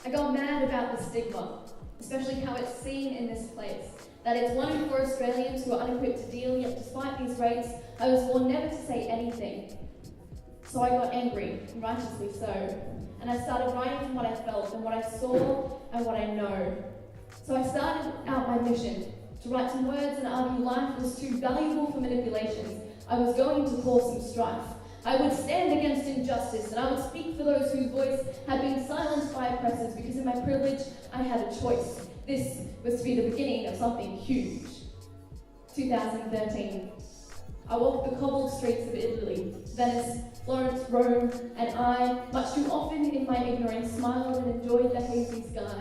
I got mad about the stigma, especially how it's seen in this place, that it's 1 in 4 Australians who are unequipped to deal, yet despite these rates, I was warned never to say anything. So I got angry, and righteously so, and I started writing from what I felt and what I saw and what I know. So I started out my mission, to write some words and argue life was too valuable for manipulations. I was going to cause some strife. I would stand against injustice, and I would speak for those whose voice had been silenced by oppressors, because in my privilege, I had a choice. This was to be the beginning of something huge. 2013. I walked the cobbled streets of Italy, Venice, Florence, Rome, and I, much too often in my ignorance, smiled and enjoyed the hazy sky.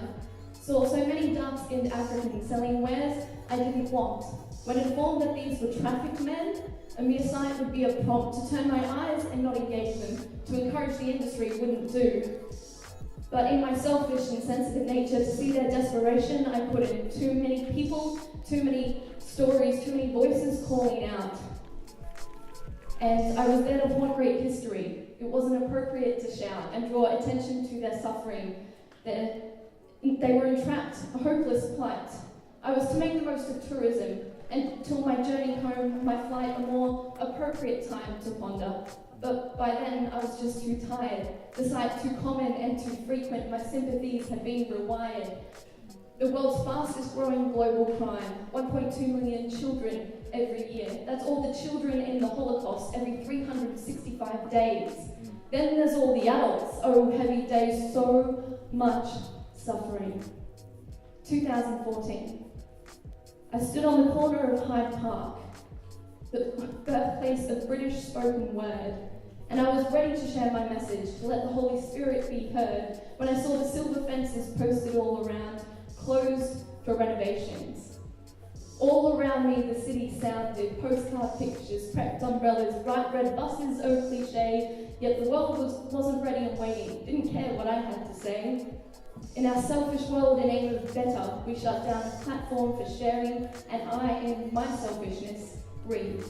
Saw so many dark-skinned Africans selling wares I didn't want. When informed that these were trafficked men, a mere sight would be a prompt to turn my eyes and not engage them, to encourage the industry wouldn't do. But in my selfish and sensitive nature, to see their desperation, I put in too many people, too many stories, too many voices calling out. And I was there to point great history. It wasn't appropriate to shout and draw attention to their suffering. They were entrapped, a hopeless plight. I was to make the most of tourism, until my journey home, my flight, a more appropriate time to ponder. But by then, I was just too tired. The sight too common and too frequent, my sympathies had been rewired. The world's fastest growing global crime, 1.2 million children every year. That's all the children in the Holocaust every 365 days. Then there's all the adults. Oh, heavy days, so much suffering. 2014. I stood on the corner of Hyde Park, the birthplace of British spoken word, and I was ready to share my message, to let the Holy Spirit be heard, when I saw the silver fences posted all around, closed for renovations. All around me the city sounded, postcard pictures, prepped umbrellas, bright red buses, oh cliche, yet the world wasn't ready and waiting, didn't care what I had to say. In our selfish world, in aim of better, we shut down a platform for sharing, and I, in my selfishness, breathed.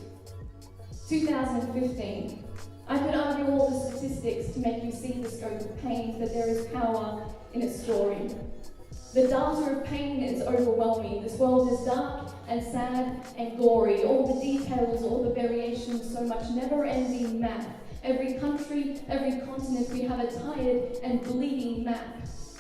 2015. I could argue all the statistics to make you see the scope of pain, but there is power in a story. The data of pain is overwhelming. This world is dark and sad and gory. All the details, all the variations, so much never-ending math. Every country, every continent, we have a tired and bleeding map.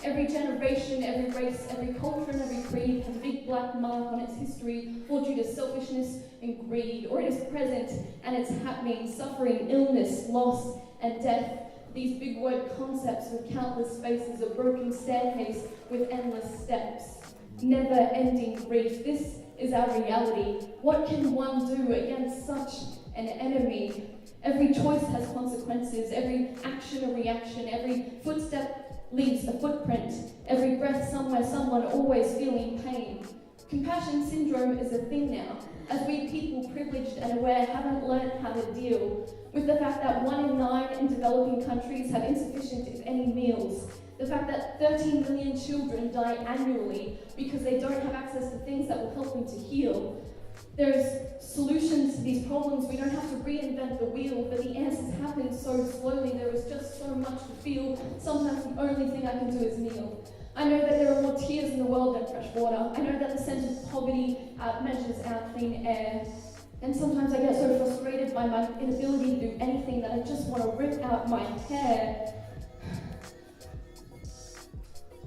Every generation, every race, every culture and every creed has a big black mark on its history, all due to selfishness and greed, or it is present and it's happening, suffering, illness, loss, and death. These big word concepts with countless faces, a broken staircase with endless steps, never-ending grief. This is our reality. What can one do against such an enemy? Every choice has consequences, every action a reaction, every footstep leaves a footprint, every breath somewhere, someone always feeling pain. Compassion syndrome is a thing now, as we people privileged and aware haven't learned how to deal with the fact that 1 in 9 in developing countries have insufficient, if any, meals. The fact that 13 million children die annually because they don't have access to things that will help them to heal. There's solutions to these problems. We don't have to reinvent the wheel, but the answers happen so slowly. There is just so much to feel. Sometimes the only thing I can do is kneel. I know that there are more tears in the world than fresh water. I know that the sense of poverty measures out clean air. And sometimes I get so frustrated by my inability to do anything that I just want to rip out my hair.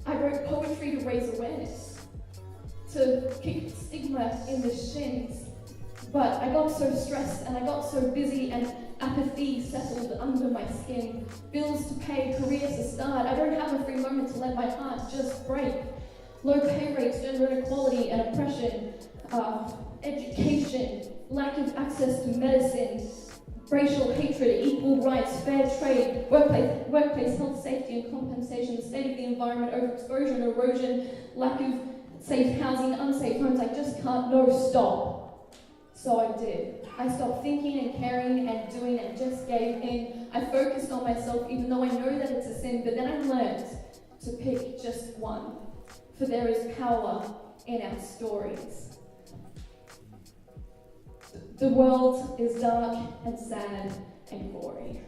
I wrote poetry to raise awareness, to kick stigma in the shins. But I got so stressed and I got so busy and apathy settled under my skin. Bills to pay, careers to start. I don't have a free moment to let my heart just break. Low pay rates, gender inequality and oppression, education, lack of access to medicine, racial hatred, equal rights, fair trade, workplace health, safety and compensation, the state of the environment, overexposure and erosion, lack safe housing, unsafe homes. I just can't, no, stop. So I did. I stopped thinking and caring and doing and just gave in. I focused on myself, even though I know that it's a sin, but then I learned to pick just one. For there is power in our stories. The world is dark and sad and gory,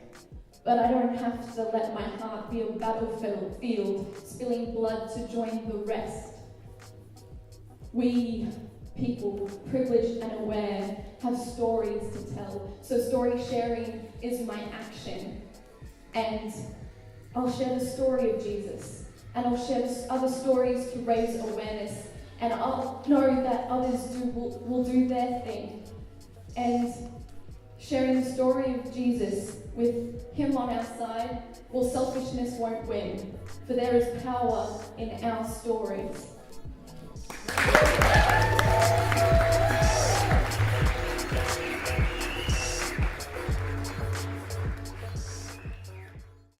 but I don't have to let my heart be a battlefield, spilling blood to join the rest. We, people, privileged and aware, have stories to tell, so story sharing is my action. And I'll share the story of Jesus, and I'll share other stories to raise awareness, and I'll know that others will do their thing. And sharing the story of Jesus with him on our side, well, selfishness won't win, for there is power in our stories.